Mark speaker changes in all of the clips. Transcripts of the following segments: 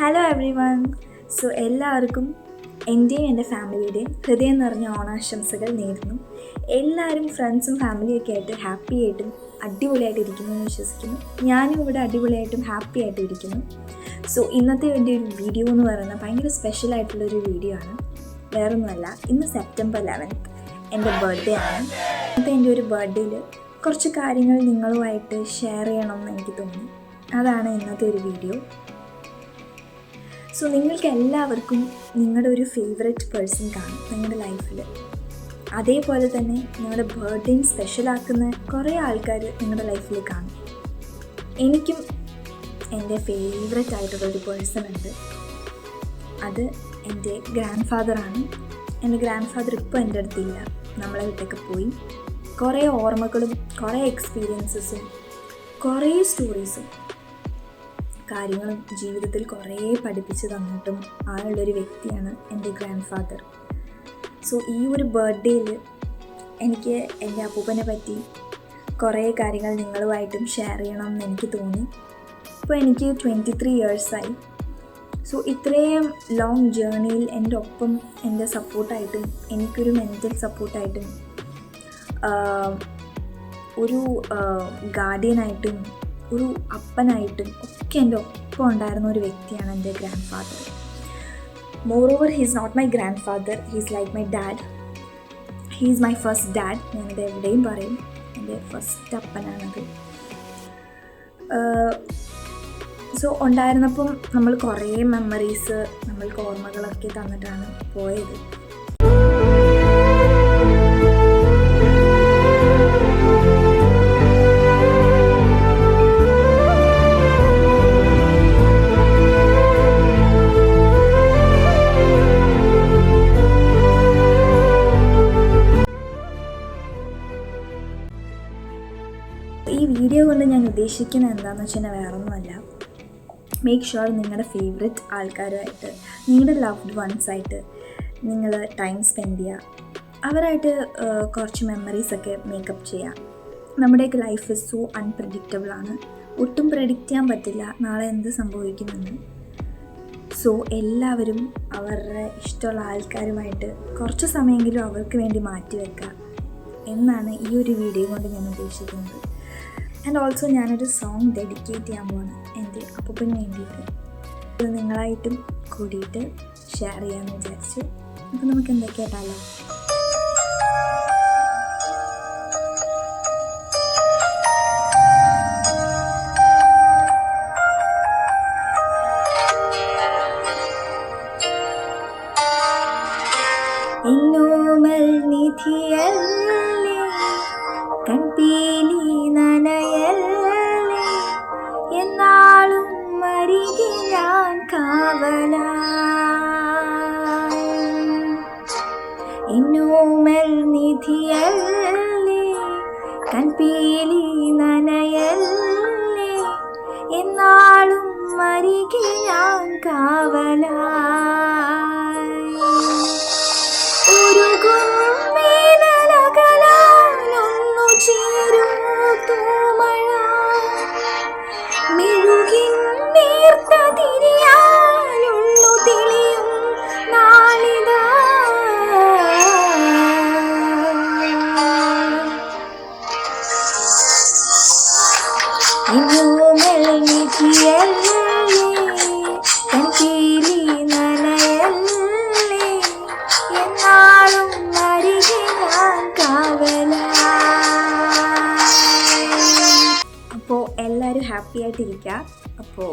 Speaker 1: Hello every one. എല്ലാവർക്കും എൻ്റെയും എൻ്റെ ഫാമിലിയുടെയും ഹൃദയം നിറഞ്ഞ ഓണാശംസകൾ നേരുന്നു. എല്ലാവരും ഫ്രണ്ട്സും ഫാമിലിയൊക്കെ ആയിട്ട് ഹാപ്പി ആയിട്ടും അടിപൊളിയായിട്ട് ഇരിക്കുന്നു എന്ന് വിശ്വസിക്കുന്നു. ഞാനും ഇവിടെ അടിപൊളിയായിട്ടും ഹാപ്പി ആയിട്ടും ഇരിക്കുന്നു. ഇന്നത്തെ എൻ്റെ ഒരു വീഡിയോ എന്ന് പറയുന്നത് ഭയങ്കര സ്പെഷ്യലായിട്ടുള്ളൊരു വീഡിയോ ആണ്. വേറൊന്നുമല്ല, ഇന്ന് സെപ്റ്റംബർ 11 എൻ്റെ ബർത്ത്ഡേ ആണ്. ഇന്നത്തെ എൻ്റെ ഒരു ബർത്ത്ഡേയിൽ കുറച്ച് കാര്യങ്ങൾ നിങ്ങളുമായിട്ട് ഷെയർ ചെയ്യണമെന്ന് എനിക്ക് തോന്നി. അതാണ് ഇന്നത്തെ ഒരു വീഡിയോ. നിങ്ങൾക്ക് എല്ലാവർക്കും നിങ്ങളുടെ ഒരു ഫേവറേറ്റ് പേഴ്സൺ കാണും നിങ്ങളുടെ ലൈഫിൽ. അതേപോലെ തന്നെ നിങ്ങളുടെ ബർത്ത്ഡേയും സ്പെഷ്യലാക്കുന്ന കുറേ ആൾക്കാർ നിങ്ങളുടെ ലൈഫിൽ കാണും. എനിക്കും എൻ്റെ ഫേവറേറ്റ് ആയിട്ടുള്ളൊരു പേഴ്സൺ ഉണ്ട്. അത് എൻ്റെ ഗ്രാൻഡ് ഫാദറാണ്. എൻ്റെ ഗ്രാൻഡ് ഫാദർ ഇപ്പോൾ എൻ്റെ അടുത്തില്ല, നമ്മളെ വിട്ടൊക്കെ പോയി. കുറേ ഓർമ്മകളും കുറേ എക്സ്പീരിയൻസസും കുറേ സ്റ്റോറീസും കാര്യങ്ങളും ജീവിതത്തിൽ കുറേ പഠിപ്പിച്ച് തന്നിട്ടും ആളുള്ളൊരു വ്യക്തിയാണ് എൻ്റെ ഗ്രാൻഡ് ഫാദർ. ഈ ഒരു ബർത്ത്ഡേയിൽ എനിക്ക് എൻ്റെ അപ്പൂപ്പനെ പറ്റി കുറേ കാര്യങ്ങൾ നിങ്ങളുമായിട്ടും ഷെയർ ചെയ്യണമെന്ന് എനിക്ക് തോന്നി. ഇപ്പോൾ എനിക്ക് 23 ഇയേഴ്സായി. ഇത്രയും ലോങ് ജേർണിയിൽ എൻ്റെ ഒപ്പം എൻ്റെ സപ്പോർട്ടായിട്ടും എനിക്കൊരു മെൻ്റൽ സപ്പോർട്ടായിട്ടും ഒരു ഗാർഡിയനായിട്ടും ഒരു അപ്പനായിട്ടും ഒക്കെ എൻ്റെ ഒപ്പം ഉണ്ടായിരുന്ന ഒരു വ്യക്തിയാണ് എൻ്റെ grandfather. Moreover he is not my grandfather, he is like my dad. He is my first dad. ഞാനിത് എവിടെയും പറയും, എൻ്റെ ഫസ്റ്റ് അപ്പനാണത്. ഉണ്ടായിരുന്നപ്പം നമ്മൾ കുറേ മെമ്മറീസ്, നമ്മൾക്ക് ഓർമ്മകളൊക്കെ തന്നിട്ടാണ് പോയത്. ഈ വീഡിയോ കൊണ്ട് ഞാൻ ഉദ്ദേശിക്കുന്നത് എന്താണെന്ന് വെച്ചാൽ വേറൊന്നുമല്ല, മേക്ക് ഷുവർ നിങ്ങളുടെ ഫേവറേറ്റ് ആൾക്കാരുമായിട്ട്, നിങ്ങളുടെ ലവ്ഡ് വൺസായിട്ട് നിങ്ങൾ ടൈം സ്പെൻഡ് ചെയ്യുക. അവരായിട്ട് കുറച്ച് മെമ്മറീസൊക്കെ മേക്കപ്പ് ചെയ്യുക. നമ്മുടെയൊക്കെ ലൈഫ് സോ അൺപ്രഡിക്റ്റബിളാണ്. ഒട്ടും പ്രെഡിക്റ്റ് ചെയ്യാൻ പറ്റില്ല നാളെ എന്ത് സംഭവിക്കുമെന്ന്. എല്ലാവരും അവരുടെ ഇഷ്ടമുള്ള ആൾക്കാരുമായിട്ട് കുറച്ച് സമയമെങ്കിലും അവർക്ക് വേണ്ടി മാറ്റി വെക്കുക എന്നാണ് ഈ ഒരു വീഡിയോ കൊണ്ട് ഞാൻ ഉദ്ദേശിക്കുന്നത്. ആൻഡ് ഓൾസോ ഞാനൊരു സോങ് ഡെഡിക്കേറ്റ് ചെയ്യാൻ പോവാണ് എൻ്റെ അപ്പൂപ്പന് വേണ്ടിയിട്ട്. ഇത് നിങ്ങളായിട്ടും കൂടിയിട്ട് ഷെയർ ചെയ്യാമെന്ന് വിചാരിച്ചു. അപ്പോൾ നമുക്ക് എന്തൊക്കെയായിട്ടാലോ. എന്നോമൽ നിധിയല്ലേ കൺപീലി നനയല്ലേ എന്നാളും അരികെ ഞാൻ കാവലായി. എന്നോമൽ നിധിയല്ലേ കൺപീലി നനയല്ലേ എന്നാളും അരികെ ഞാൻ കാവലായി. ഒരു ഗുമ്മേനകലാലൊന്നു ചേരൂ തൂമഴ മെഴുകിൻ നേർത്ത തിരിയാലുള്ളു തെളിയും നാളിതാ. എന്നോമൽ നിധിയല്ലേ കൺപീലി നനയല്ലേ എന്നാളും അരികെ ഞാൻ കാവലായി. അപ്പോൾ എല്ലാവരും ഹാപ്പി ആയിട്ടിരിക്കുക. അപ്പോൾ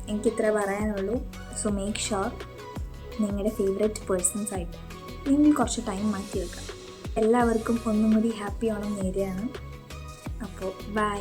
Speaker 1: എനിക്കിത്ര പറയാനുള്ളൂ. മേക്ക് ഷുവർ നിങ്ങളുടെ ഫേവറേറ്റ് പേഴ്സൺസായിട്ട് നിങ്ങൾ കുറച്ച് ടൈം മാറ്റി വെക്കുക. എല്ലാവർക്കും ഒന്നും കൂടി ഹാപ്പി ഓണം നേരെയാണ്. അപ്പോൾ ബൈ.